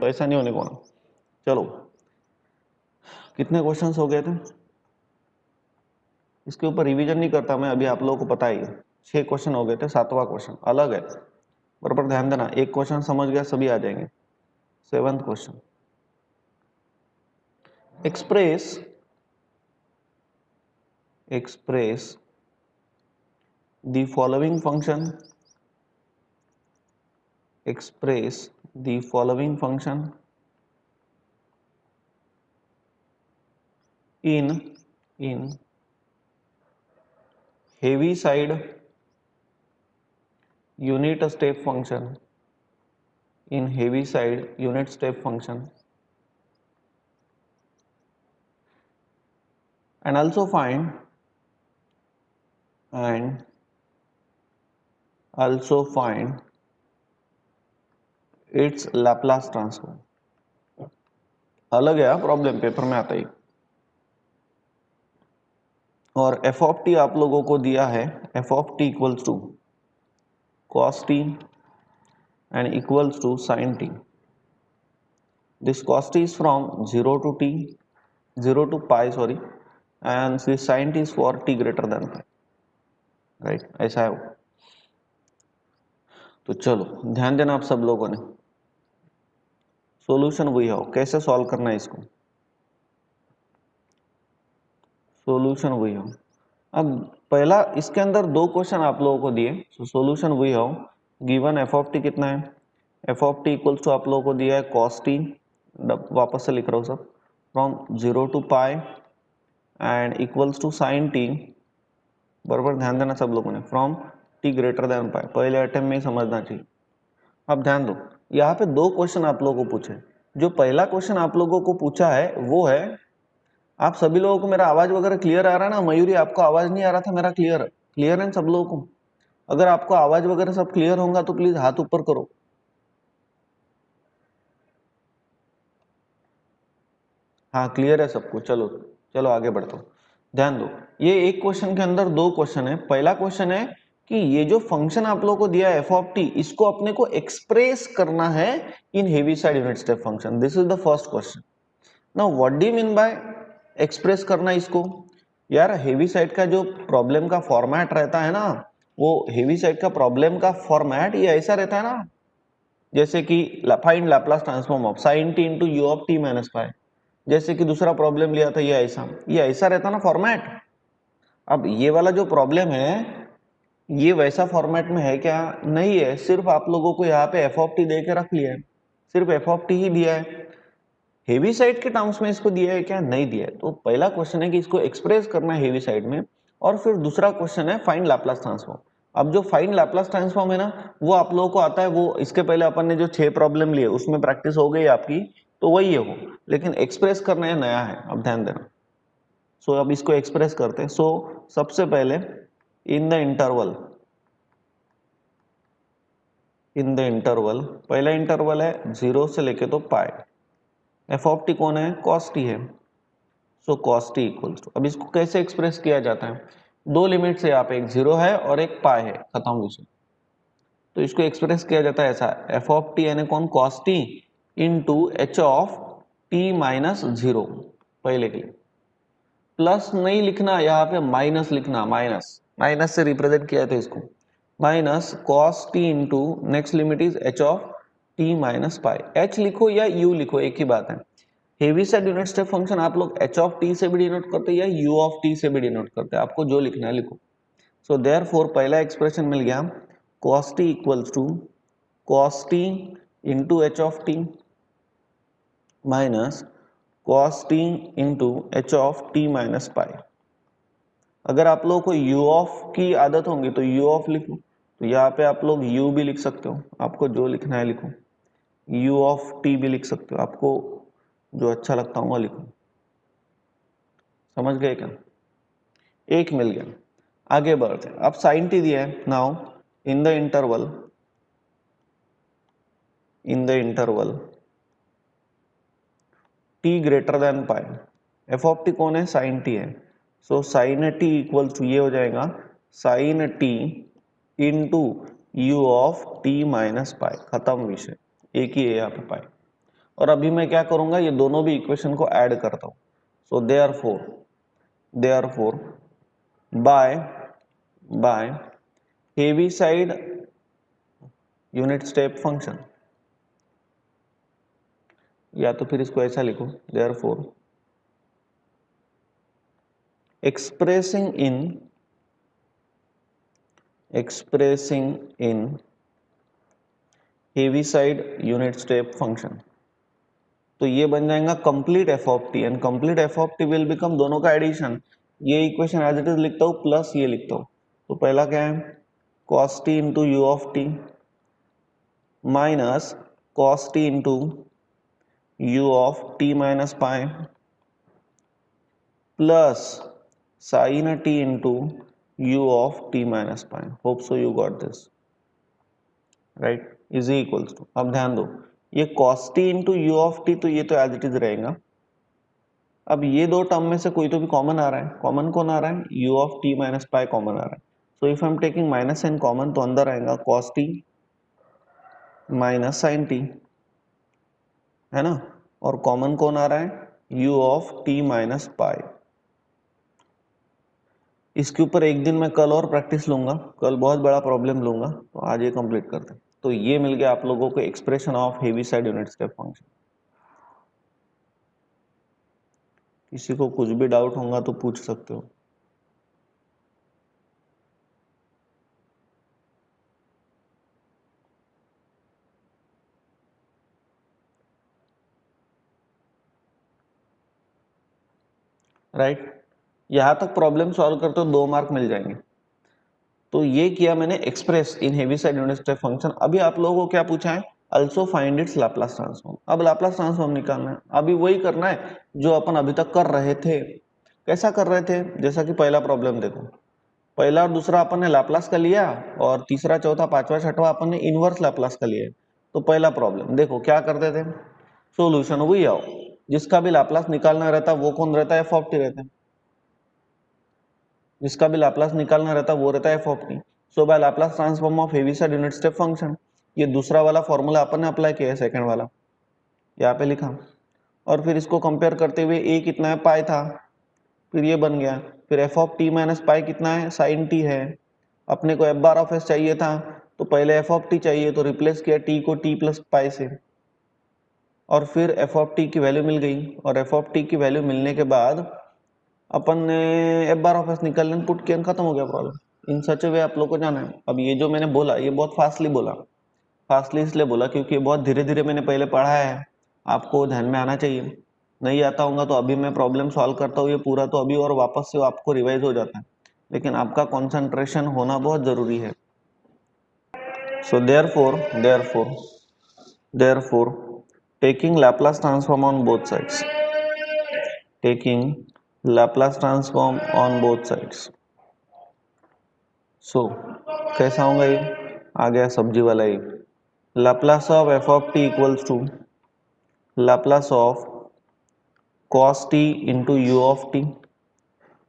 तो ऐसा नहीं होने को ना। चलो कितने क्वेश्चंस हो गए थे, इसके ऊपर रिवीजन नहीं करता मैं, अभी आप लोगों को पता ही है 6 क्वेश्चन हो गए थे, 7वां क्वेश्चन अलग है, बराबर ध्यान देना। एक क्वेश्चन समझ गया सभी आ जाएंगे। 7th question, express the following function, express the following function in heavy side unit step function, in heavy side unit step function, and also find its Laplace transform। अलग है प्रॉब्लम, पेपर में आता ही। और F of T आप लोगों को दिया है, f of t equals to cos t and equals to sin t। This cos t is from 0 to pi, sorry, and this sin t is for t greater than pi, right? ऐसा है वो। तो चलो ध्यान देना आप सब लोगों ने, सॉल्यूशन वही हो, कैसे सॉल्व करना है इसको, सॉल्यूशन वही हो। अब पहला इसके अंदर 2 क्वेश्चन आप लोगों को दिए, तो सॉल्यूशन वही हो। गिवन एफ ऑफ टी कितना है, f of t equals to आप लोगों को दिया है कॉस टी, वापस से लिख रहा हूँ सब, from 0 to pi and equals to sine t, बराबर ध्यान देना सब लोगों ने, from t greater than pi. पहले अटेम्प्ट में ही समझना चाहिए। अब ध्यान दो, यहाँ पे 2 क्वेश्चन आप लोगों को पूछे। जो पहला क्वेश्चन आप लोगों को पूछा है वो है, आप सभी लोगों को मेरा आवाज वगैरह क्लियर आ रहा है ना? मयूरी आपको आवाज नहीं आ रहा था मेरा, क्लियर है सब लोगों को? अगर आपको आवाज वगैरह सब क्लियर होगा तो प्लीज हाथ ऊपर करो। हाँ क्लियर है सबको, चलो चलो आगे बढ़ता हूँ। ध्यान दो, ये एक क्वेश्चन के अंदर 2 क्वेश्चन है। पहला क्वेश्चन है कि ये जो फंक्शन आप लोगों को दिया है एफ ऑफ टी, इसको अपने को एक्सप्रेस करना है in Heaviside unit step function. This is the first question. Now what do you mean by express करना इसको? यार हेवी साइड का जो प्रॉब्लम का फॉर्मेट रहता है ना, वो हेवी साइड का प्रॉब्लम का फॉर्मेट ये ऐसा रहता है ना, जैसे कि find Laplace transform of sin t into you of T minus पाई। जैसे कि दूसरा प्रॉब्लम लिया था ये ऐसा रहता ना फॉर्मेट। अब ये वाला जो प्रॉब्लम है ये वैसा फॉर्मेट में है क्या? नहीं है। सिर्फ आप लोगों को यहाँ पे एफ ऑफ टी दे के रख लिया है, सिर्फ एफ ऑफ टी ही दिया है। हेवी साइड के टर्म्स में इसको दिया है क्या? नहीं दिया है। तो पहला क्वेश्चन है कि इसको एक्सप्रेस करना है हेवी साइड में, और फिर दूसरा क्वेश्चन है फाइंड लैप्लास ट्रांसफॉर्म। अब जो फाइंड लैप्लास ट्रांसफॉर्म है ना, वो आप लोगों को आता है, वो इसके पहले अपन ने जो 6 प्रॉब्लम लिए उसमें प्रैक्टिस हो गई आपकी, तो वही है वो, लेकिन एक्सप्रेस करना है नया है। अब ध्यान देना। सो अब इसको एक्सप्रेस करते हैं। सो सबसे पहले इन द इंटरवल, पहला इंटरवल है 0 से लेके तो पाई। एफ ऑफ टी कौन है? कॉस टी है। So cos t equals to, अब इसको कैसे एक्सप्रेस किया जाता है? 2 लिमिट से यहाँ पे, एक 0 है और एक पाई है, खत्म विषय। तो इसको एक्सप्रेस किया जाता है ऐसा, एफ ऑफ टी यानी कौन? Cos T into h of T minus 0, पहले के लिए। प्लस नहीं लिखना, यहाँ पे माइनस लिखना, माइनस से रिप्रेजेंट किया था इसको, minus cos T into next limit is H of T minus pi. H लिखो या यू लिखो, एक ही बात है। Heavy side unit step function आप लोग एच ऑफ टी से भी डिनोट करते हैं या यू ऑफ टी से भी डिनोट करते हैं, आपको जो लिखना है लिखो। सो देयरफॉर पहला एक्सप्रेशन मिल गया, cos t equals to cos t into h of T minus cos t into h of T minus pi. अगर आप लोगों को u ऑफ की आदत होगी तो u ऑफ लिखो, तो यहाँ पे आप लोग u भी लिख सकते हो, आपको जो लिखना है लिखो। u ऑफ t भी लिख सकते हो, आपको जो अच्छा लगता होगा लिखो। समझ गए क्या? एक मिल गया। आगे बढ़ते हैं। अब साइन टी दिया है। Now in the interval t greater than pi, f of t कौन है? साइन टी है। So sine t equal to ये हो जाएगा sine t into you of T minus pi, खत्म विषय, एक ही है यहाँ पे पाई। और अभी मैं क्या करूंगा, ये दोनों भी इक्वेशन को ऐड करता हूं. So therefore by heavy side unit step function, या तो फिर इसको ऐसा लिखो, therefore expressing in heavy side unit step function. तो ये बन जाएगा complete F of T, and complete F of T will become दोनों का एडिशन. ये इक्वेशन एज इट इज लिखता हूँ प्लस ये लिखता हूँ. तो पहला क्या है, cos t into you of T minus cos t into you of T minus pi plus sin t into you of T minus pi. Hope so you got this right. Is equals to, अब ध्यान दो, ये cos t into you of t, तो ये तो as it is रहेगा. अब ये दो टर्म में से कोई तो भी कॉमन आ रहा है. कॉमन कौन आ रहा है, u of T minus pi common आ रहा है. So if I am taking minus sine common, तो अंदर आएगा cos t minus sine t, है ना. और कॉमन कौन आ रहा है, u ऑफ t माइनस पाई. इसके ऊपर एक दिन मैं कल और प्रैक्टिस लूंगा, कल बहुत बड़ा प्रॉब्लम लूंगा, तो आज ये कंप्लीट करते हैं. तो ये मिल गया आप लोगों को expression of Heaviside unit step function. किसी को कुछ भी डाउट होगा तो पूछ सकते हो. राइट. यहां तक प्रॉब्लम सॉल्व करते हो 2 मार्क मिल जाएंगे. तो ये किया मैंने express in Heaviside unit step function. अभी आप लोगों को क्या पूछा है, also find its Laplace transform. अब लाप्लास ट्रांसफॉर्म निकालना है. अभी वही करना है जो अपन अभी तक कर रहे थे. कैसा कर रहे थे, जैसा कि पहला प्रॉब्लम देखो, पहला और दूसरा अपन ने लाप्लास का लिया, और तीसरा चौथा पांचवा छठवा अपन ने इनवर्स लाप्लास का लिया. तो पहला प्रॉब्लम देखो क्या करते थे, सोल्यूशन वही आओ, जिसका भी लाप्लास निकालना रहता वो कौन रहता है, एफ ऑफ टी रहता है. जिसका भी लाप्लास निकालना रहता वो रहता है f of t. So by Laplace transform of Heaviside unit step function, ये दूसरा वाला फॉर्मूला अपन ने अप्लाई किया है, सेकंड वाला यहाँ पे लिखा. और फिर इसको कंपेयर करते हुए ए कितना है, पाई था, फिर ये बन गया. फिर F of T minus pi कितना है, साइन टी है. अपने को एफ बार ऑफ एस चाहिए था, तो पहले एफ ऑफ टी चाहिए, तो रिप्लेस किया टी को टी प्लस पाई से, और फिर एफ ऑफ टी की वैल्यू मिल गई. और एफ ऑफ टी की वैल्यू मिलने के बाद अपन ने एफ बार ऑफ एस निकालने पुट किया, खत्म हो गया प्रॉब्लम. इन सच वे आप लोग को जाना है. अब ये जो मैंने बोला ये बहुत फास्टली बोला. फास्टली इसलिए बोला क्योंकि ये बहुत धीरे धीरे मैंने पहले पढ़ा है, आपको ध्यान में आना चाहिए. नहीं आता होगा तो अभी मैं प्रॉब्लम सॉल्व करता हूँ ये पूरा, तो अभी और वापस से आपको रिवाइज हो जाता है. लेकिन आपका कंसंट्रेशन होना बहुत जरूरी है. So therefore taking Laplace transform on both sides, taking Laplace transform on both sides. So कैसा होगा ये, आ गया सब्जी वाला ये. Laplace of f of t equals to Laplace of cos t into u of t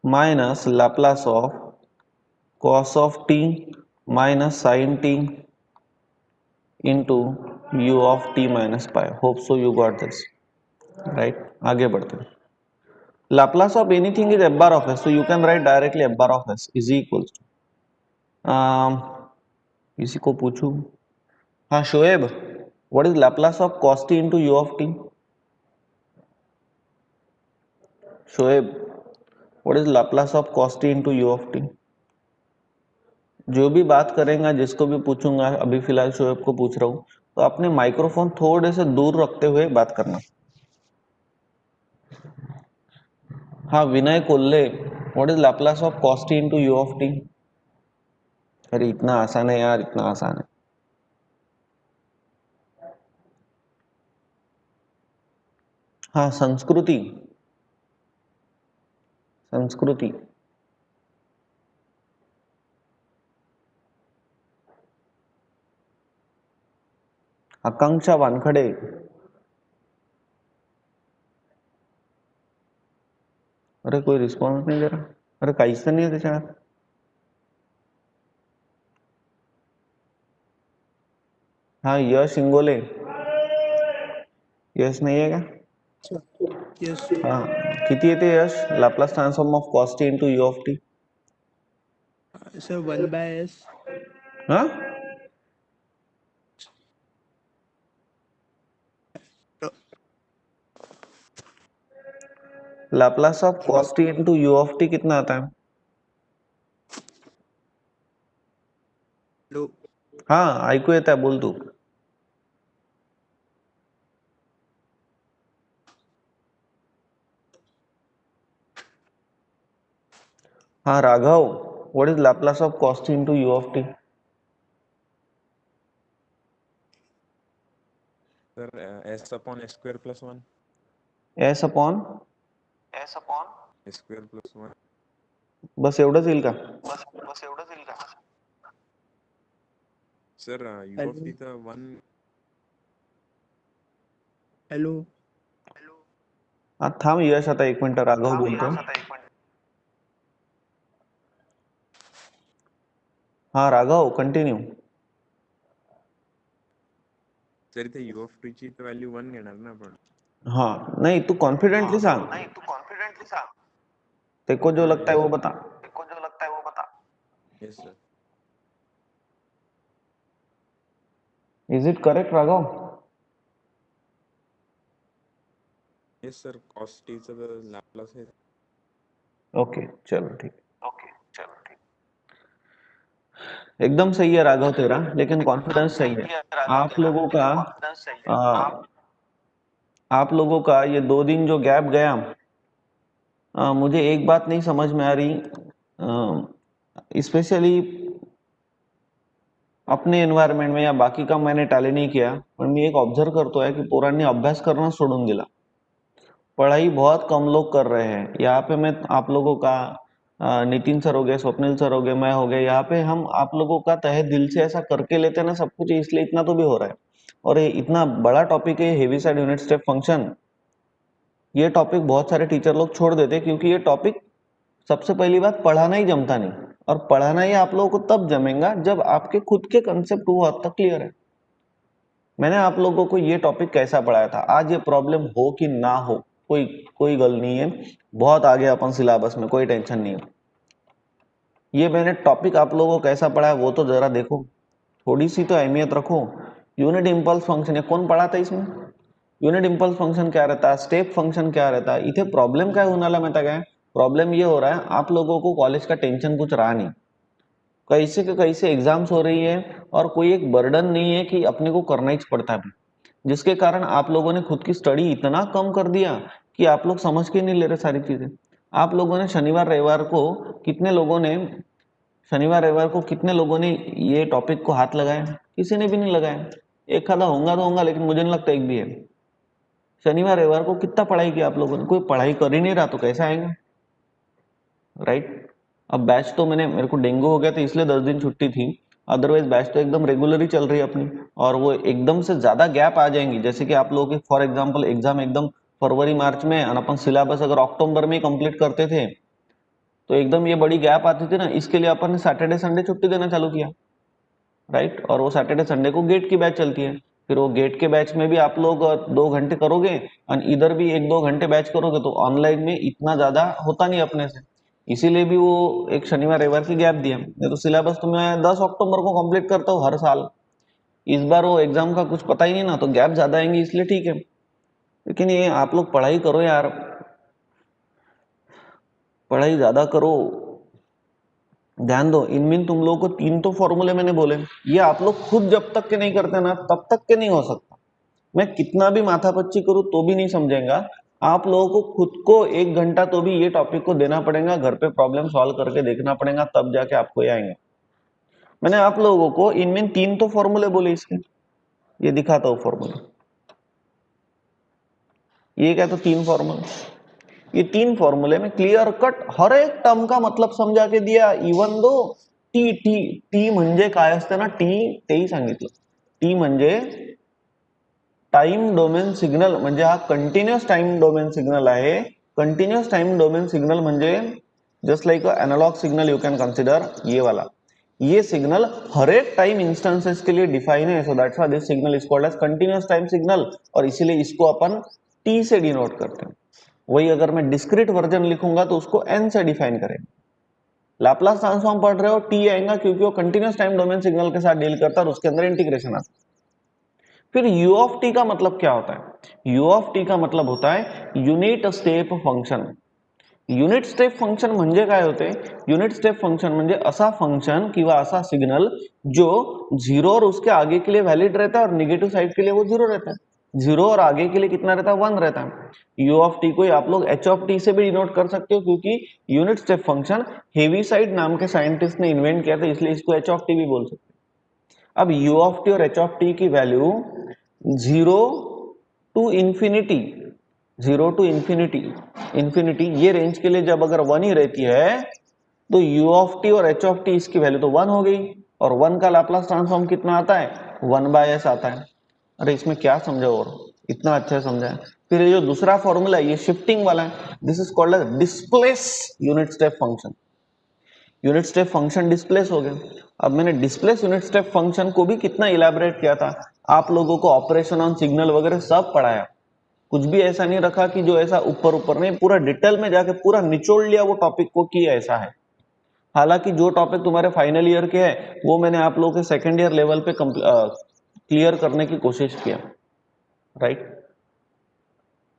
minus Laplace of cos of t minus sin t into u of t minus pi. Hope so you got this right. आगे बढ़ते हैं. Laplace of anything is f bar of s, so you can write directly f bar of s is equals to किसी को पूछूं, हाँ Shoaib, what is Laplace of cos t into u of t. Shoaib, what is Laplace of cos t into u of t. जो भी बात करेगा, जिसको भी पूछूंगा, अभी फिलहाल शोएब को पूछ रहा हूँ, तो अपने माइक्रोफोन थोड़े से दूर रखते हुए बात करना. हाँ Vinay Kolle, what is Laplace of cos t into u of t. अरे इतना आसान है यार, इतना आसान है. हाँ संस्कृति, संस्कृति. आकांक्षा वानखडे, अरे कोई रिस्पॉन्स नहीं दे रहा. अरे काहीच तर नाही आहे त्याच्यात. हाँ यश इंगोले, यश नाही आहे का? यस हा, किती येते Yash Laplace transform of cos T into you of T? Sir 1/s. हा, Laplace of cos t into you of T कितना आता है? लो हाँ, ऐकू येत आहे, बोल तू. हाँ Raghav, what is Laplace of cos t into you of T? Sir s upon s square plus 1. S upon s square plus 1. बस एवढंच येईल का? सर u of t तर 1. हेलो हाँ थांब यश, आता एक मिनिट, राघव बोलतो. हाँ राघव, कंटिन्यू. सर इथे u of t ची व्हॅल्यू 1 घेणार ना आपण. हाँ नहीं, तू कॉन्फिडेंटली सांग. तेरे को जो लगता है वो बता. Yes sir. Is it correct Raghav? Yes sir, cos t चं लॅपलास आहे. ओके चलो ठीक. एकदम सही है राघव तेरा, लेकिन कॉन्फिडेंस सही है. आप लोगों का आप लोगों का ये 2 दिन जो गैप गया, मुझे एक बात नहीं समझ में आ रही, स्पेशली अपने एन्व्हायरमेंट में, या बाकी का मैंने टॅली नहीं किया, पण मी एक ऑब्झर्व करतोय की पोरांनी अभ्यास करणं सोडून दिला. पढ़ाई बहुत कम लोग कर रहे हैं. यहाँ पे मैं आप लोगों का नितिन सर हो गए, स्वप्निल सर हो गए, मैं हो गए, यहाँ पे हम आप लोगों का तहे दिल से ऐसा करके लेते हैं ना सब कुछ, इसलिए इतना तो भी हो रहा है. और ये इतना बड़ा टॉपिक है heavy side unit step function, ये टॉपिक बहुत सारे टीचर लोग छोड़ देते हैं, क्योंकि ये टॉपिक, सबसे पहली बात, पढ़ाना ही जमता नहीं. और पढ़ाना ही आप लोगों को तब जमेगा जब आपके खुद के कंसेप्ट वो हद तक क्लियर है. मैंने आप लोगों को ये टॉपिक कैसा पढ़ाया था, आज ये प्रॉब्लम हो कि ना हो, कोई कोई गल नहीं है, बहुत आगे अपन सिलेबस में, कोई टेंशन नहीं है. ये मैंने टॉपिक आप लोगों को कैसा पढ़ाया वो तो जरा देखो, थोड़ी सी तो अहमियत रखो. यूनिट इंपल्स फंक्शन है, कौन पढ़ाता है इसमें? युनिट इंपल्स फंक्शन क्या रहता है, स्टेप फंक्शन क्या रहता है. इथे प्रॉब्लेम काय होऊन आला माहिती काय? प्रॉब्लेम ये हो रहा है, आप लोगों को कॉलेज का टेंशन कुछ रहा नहीं, कैसे के कैसे एग्जाम्स हो रही है, और कोई एक बर्डन नहीं है कि अपने को करना ही पड़ता है, जिसके कारण आप लोगों ने खुद की स्टडी इतना कम कर दिया कि आप लोग समझ के नहीं ले रहे सारी चीजें. आप लोगों ने शनिवार रविवार को कितने लोगों ने ये टॉपिक को हाथ लगाया? किसी ने भी नहीं लगाया. एक आधा होगा तो होगा, लेकिन मुझे नहीं लगता एक भी है. शनिवार रविवार को कितना पढ़ाई किया आप लोगों ने? कोई पढ़ाई कर ही नहीं रहा तो कैसे आएगा, राइट? अब बैच तो मेरे को डेंगू हो गया था इसलिए 10 दिन छुट्टी थी, अदरवाइज बैच तो एकदम रेगुलर ही चल रही है अपनी. और वो एकदम से ज्यादा गैप आ जाएंगी, जैसे कि आप लोगों की फॉर एग्जांपल एग्जाम एकदम फरवरी मार्च में, और अपन सिलेबस अगर अक्टूबर में कंप्लीट करते थे तो एकदम ये बड़ी गैप आती थी ना, इसके लिए अपन ने सैटरडे संडे छुट्टी देना चालू किया, राइट? और वो सैटरडे संडे को गेट की बैच चलती है. फिर वो गेट के बैच में भी आप लोग 2 घंटे करोगे, और इधर भी 1-2 घंटे बैच करोगे, तो ऑनलाइन में इतना ज्यादा होता नहीं अपने से, इसीलिए भी वो एक शनिवार रविवार की गैप दिया. नहीं तो सिलेबस तो मैं 10 अक्टूबर को कंप्लीट करता हूँ हर साल. इस बार वो एग्जाम का कुछ पता ही नहीं ना, तो गैप ज्यादा आएंगे, इसलिए ठीक है. लेकिन ये आप लोग पढ़ाई करो यार, पढ़ाई ज्यादा करो, ध्यान दो. इनमें तुम लोगों को 3 तो फॉर्मूले मैंने बोले, ये आप लोग खुद जब तक के नहीं करते ना तब तक के नहीं हो सकता. मैं कितना भी माथापच्ची करूं तो भी नहीं समझेगा. आप लोगों को खुद को 1 घंटा तो भी ये टॉपिक को देना पड़ेगा, घर पे प्रॉब्लम सॉल्व करके देखना पड़ेगा, तब जाके आपको ये आएंगे. मैंने आप लोगों को इनमें 3 तो फॉर्मूले बोले इसके, ये दिखाता हूं फॉर्मूला. ये क्या, तो 3 फॉर्मूले, ये 3 फॉर्मूले में क्लियर कट हर एक टर्म का मतलब समझा के दिया. Even though T T T म्हणजे काय असते ना, टी तेही सांगितलं. टी म्हणजे टाइम डोमेन सिग्नल, म्हणजे हा कंटिन्युअस टाइम डोमेन सिग्नल आहे. कंटिन्युअस टाइम डोमेन सिग्नल म्हणजे just like a analog signal you can consider ये वाला. ये सिग्नल हर एक टाइम इंस्टेंसेस के लिए डिफाइन है, so that's why this signal is called as continuous time signal, और इसीलिए इसको अपन t से डिनोट करते हैं। वही अगर मैं डिस्क्रीट वर्जन लिखूंगा तो उसको n से डिफाइन करेंगे। लाप्लास ट्रांसफॉर्म पढ़ रहे हो, t आएगा क्योंकि वो कंटिन्यूअस टाइम डोमेन सिग्नल के साथ डील करता है और उसके अंदर इंटीग्रेशन आता है। फिर u ऑफ t का मतलब क्या होता है? u ऑफ t का मतलब होता है unit step function. Unit step function म्हणजे काय होते? युनिट स्टेप फंक्शन म्हणजे असा फंक्शन किंवा असा सिग्नल जो 0 और उसके आगे के लिए वैलिड रहता है और निगेटिव साइड के लिए वो 0 रहता है। 0 और आगे के लिए कितना रहता है? 1 रहता है। u ऑफ टी को आप लोग h ऑफ टी से भी डिनोट कर सकते हो, क्योंकि यूनिट स्टेप फंक्शन हेवीसाइड नाम के साइंटिस्ट ने इन्वेंट किया था, इसलिए इसको h ऑफ टी भी बोल सकते हैं। अब u ऑफ टी और h ऑफ टी की value 0 to infinity, 0 to infinity ये रेंज के लिए जब अगर 1 ही रहती है तो u ऑफ टी और h ऑफ टी इसकी वैल्यू तो 1 हो गई, और 1 का लाप्लास ट्रांसफॉर्म कितना आता है? 1/s आता है। अरे इसमें क्या समझा, और इतना अच्छा समझा है। फिर ये जो दूसरा फॉर्मूला है ये शिफ्टिंग वाला है, this is called as displace unit step function. Unit step function displace हो गए। अब मैंने डिस्प्लेस यूनिट स्टेप फंक्शन को भी कितना इलेबोरेट किया था, आप लोगों को ऑपरेशन ऑन सिग्नल वगैरह सब पढ़ाया, कुछ भी ऐसा नहीं रखा कि जो ऐसा ऊपर ऊपर नहीं, पूरा डिटेल में जाके पूरा निचोड़ लिया वो टॉपिक को कि ऐसा है। हालांकि जो टॉपिक तुम्हारे फाइनल ईयर के है वो मैंने आप लोगों के सेकेंड ईयर लेवल पे क्लियर करने की कोशिश किया, राइट।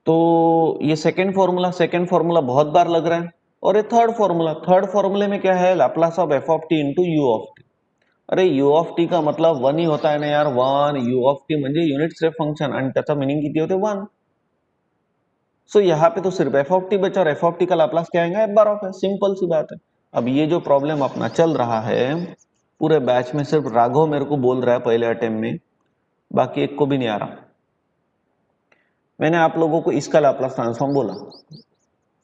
तो ये सेकेंड फॉर्मूला बहुत बार लग रहा है। और ये थर्ड फॉर्मूले में क्या है? Laplace of F of T into you of T. अरे यू ऑफ टी का मतलब 1 ही होता है ना यार, 1 यू ऑफ टी म्हणजे युनिट स्टेप फंक्शन, आणि त्याचा मिनिंग किती होते? 1। सो यहाँ पे तो सिर्फ एफ ऑफ टी बचा, और एफ ऑफ टी का लाप्लास क्या आएगा? एफ बार ऑफ है, सिंपल सी बात है। अब ये जो प्रॉब्लम अपना चल रहा है पूरे बैच में, सिर्फ राघव मेरे को बोल रहा है पहले अटेम्प्ट में, बाकी एक को भी नहीं आ रहा। मैंने आप लोगों को इसका लाप्लास ट्रांसफॉर्म बोला,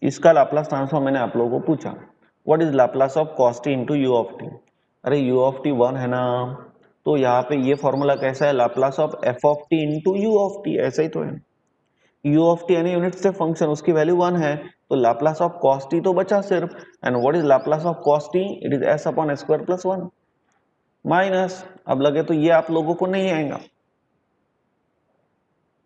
इसका लाप्लास ट्रांसफॉर्म मैंने आप लोगों को पूछा, what is Laplace of cos t into you of T. अरे यू ऑफ टी 1 है ना, तो यहाँ पे ये फॉर्मूला कैसा है? Laplace of F of T into you of T, ऐसा ही तो है। u ऑफ टी यानी यूनिट स्टेप फंक्शन, उसकी वैल्यू 1 है, तो लाप्लास ऑफ cos t तो बचा सिर्फ। And what is Laplace of cos t? It is s upon s square plus 1 minus, अब लगे तो ये आप लोगों को नहीं आएगा।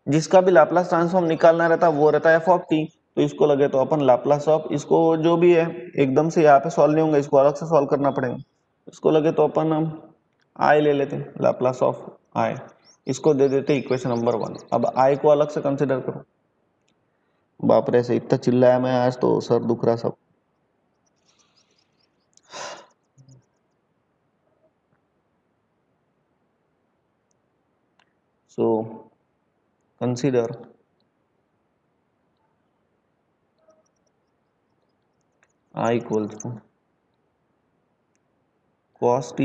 जिसका भी लाप्लास ट्रांसफॉर्म निकालना रहता वो रहता है एफ ऑफ टी, तो इसको लगे तो अपन लाप्लास ऑफ, इसको जो भी है एकदम से यहाँ पे सॉल्व नहीं होंगे, इसको अलग से सॉल्व करना पड़ेगा। इसको लगे तो अपन हम आई ले लेते हैं, लाप्लास ऑफ आई, इसको दे देते इक्वेशन नंबर 1। अब आई को अलग से कंसिडर करो। बाप रे, से इतना चिल्लाया मैं आज तो सर दुख रहा सब। So consider I equals to cos t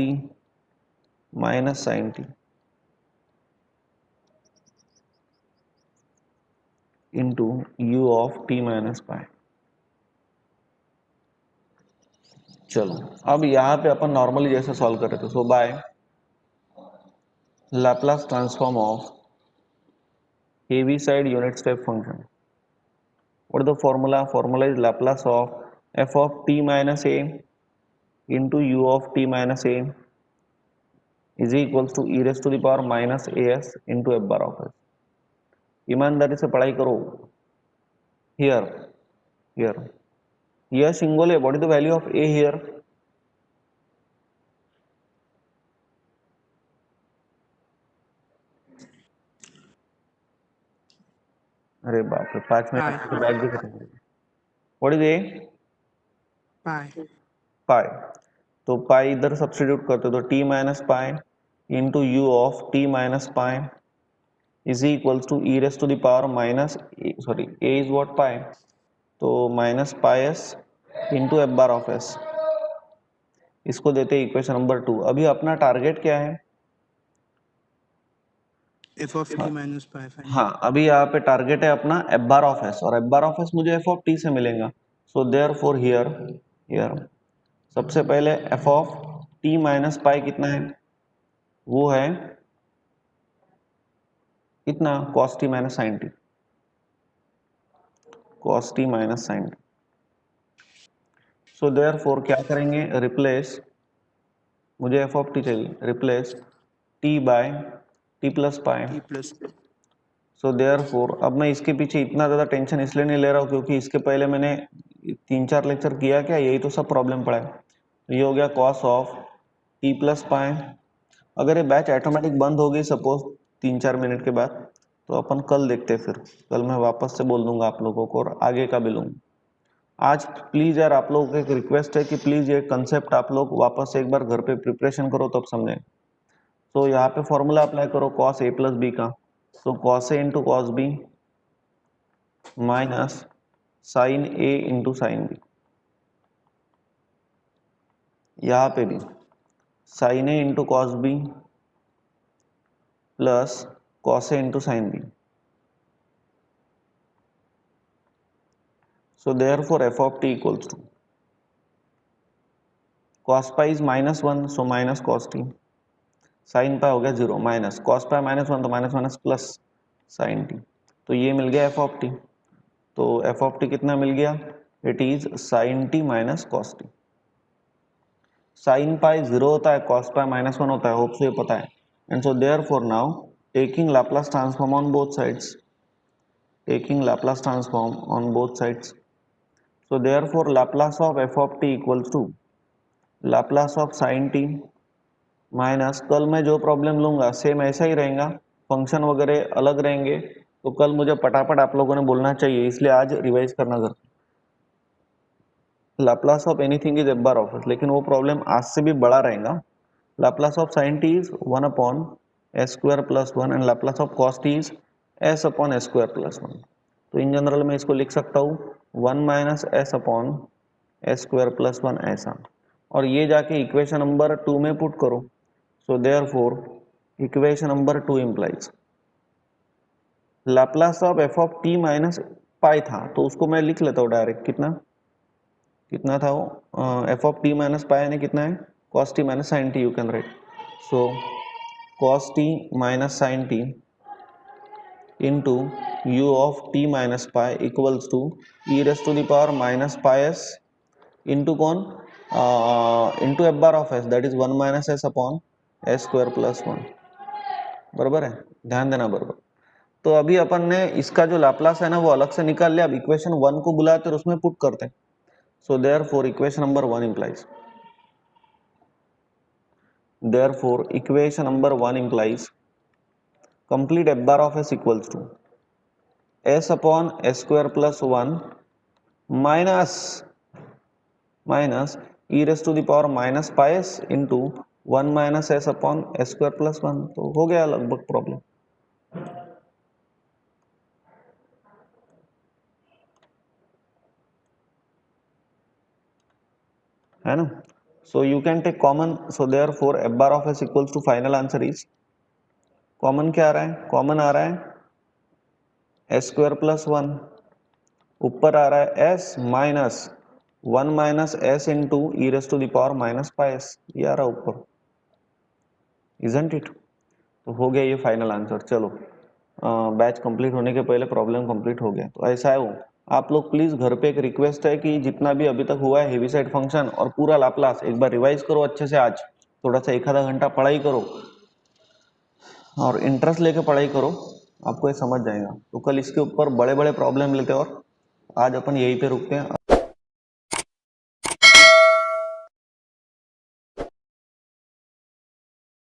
minus sin t into u of t minus pi। चलो अब यहाँ पे अपन नॉर्मली जैसे सॉल्व कर रहे थे, so by Laplace transform of Heaviside unit step function, what the formula is Laplace of f of t minus a into u of t minus a is equals to e raised to the power minus as into f bar of s। ईमानदारी से पढ़ाई करो। Here here यह single है, what is the value of a here? अरे बाप रे, 5 minute के बैग भी खत्म। What is A? Pi. Pi. तो पाई इधर सब्स्टिट्यूट करते तो t minus pi into you of t minus pi is equals to e raise to the power minus, sorry a is what? Pi, तो minus pi S into F bar of S. इसको देते equation number 2। अभी अपना target क्या है? F of T minus pi. हाँ, अभी यहाँ पे टारगेट है अपना एफ बार ऑफ एस, और एफ बार ऑफ एस मुझे एफ ऑफ टी से मिलेगा। So therefore here here सबसे पहले f of T minus pi कितना है? वो है कितना? cos t minus sine t, cos t minus sine t. So therefore क्या करेंगे? रिप्लेस मुझे एफ ऑफ टी चाहिए, replace T by t plus pi. T plus so therefore अब मैं इसके पीछे इतना ज़्यादा टेंशन इसलिए नहीं ले रहा हूँ क्योंकि इसके पहले मैंने 3-4 लेक्चर किया क्या, यही तो सब प्रॉब्लम पड़ा है। तो ये हो गया कॉस ऑफ टी प्लस पाई। अगर ये बैच ऑटोमेटिक बंद हो गई सपोज 3-4 मिनट के बाद, तो अपन कल देखते, फिर कल मैं वापस से बोल दूंगा आप लोगों को और आगे का भी लूँगा। आज प्लीज़ यार आप लोगों को एक रिक्वेस्ट है कि प्लीज़ ये कंसेप्ट आप लोग वापस से एक बार घर पे प्रिपरेशन करो तब समझें। तो यहाँ पे फॉर्मूला अप्लाई करो कॉस ए प्लस बी का, तो cos A into cos B minus sine A into sine B. यहाँ पे भी sine A into cos B plus cos A into sine B. So therefore f of t equals to cos pi is -1, so minus cos t, sin pi हो गया 0 minus cos pi -1 तो minus minus plus sin t। तो ये मिल गया f of t। तो f of t कितना मिल गया, it is sin t minus cos t। sin pi 0 होता है, cos pi -1 होता है, होप सो ये पता है। And so therefore now taking Laplace transform on both sides, taking Laplace transform on both sides, so therefore Laplace of f of t equals to Laplace of sin t minus, कल मैं जो problem लूंगा same ऐसा ही रहेगा, function वगैरह अलग रहेंगे, तो कल मुझे पटापट आप लोगों ने बोलना चाहिए, इसलिए आज रिवाइज करना घर। Laplace of anything is F bar of S, लेकिन वो प्रॉब्लम आज से भी बड़ा रहेगा। Laplace of sine T is 1 upon S square plus 1 and Laplace of cos T is S upon S square plus 1। तो इन जनरल मैं इसको लिख सकता हूँ 1 minus S upon S square plus 1 ऐसा, और ये जाके इक्वेशन नंबर 2 में पुट करो। So therefore equation number 2 implies Laplace of f of t minus पाई था, तो उसको मैं लिख लेता हूँ डायरेक्ट, कितना था वो, f of t minus पाई यानी कितना है, cos t minus sin t, you can write। So cos t minus sin t into u of t minus pi equals to e raised to the power minus pi s into कौन, into f bar of s, that is 1 minus s upon s square plus 1। बराबर है, ध्यान देना बराबर। तो अभी अपन ने इसका जो लाप्लास है ना वो अलग से निकाल लिया, अब इक्वेशन 1 को बुलाते और उसमें पुट करते हैं। So therefore equation number 1 implies, therefore equation number 1 implies complete f bar of s equals to s upon s square plus 1 minus e raised to the power minus pi s into 1 minus s upon s square plus 1। तो हो गया लगभग problem, है ना। So you can take common, so therefore f bar of s equals to final answer is, common क्या आ रहा है, कॉमन आ रहा है s स्क्वायर प्लस 1, ऊपर आ रहा है s minus 1 minus s into e raise to the power minus pi s, ये आ रहा है ऊपर, इजंट इट। तो हो गया ये फाइनल आंसर। चलो बैच कंप्लीट होने के पहले प्रॉब्लम कंप्लीट हो गया। तो ऐसा है वो, आप लोग प्लीज घर पे एक रिक्वेस्ट है कि जितना भी अभी तक हुआ है हेवीसाइड फंक्शन और पूरा लाप्लास एक बार रिवाइज करो अच्छे से। आज थोड़ा सा 1 आधा घंटा पढ़ाई करो और इंटरेस्ट लेके पढ़ाई करो, आपको ये समझ जाएगा। तो कल इसके ऊपर बड़े बड़े प्रॉब्लम लेते हैं, और आज अपन यहीं पे रुकते हैं।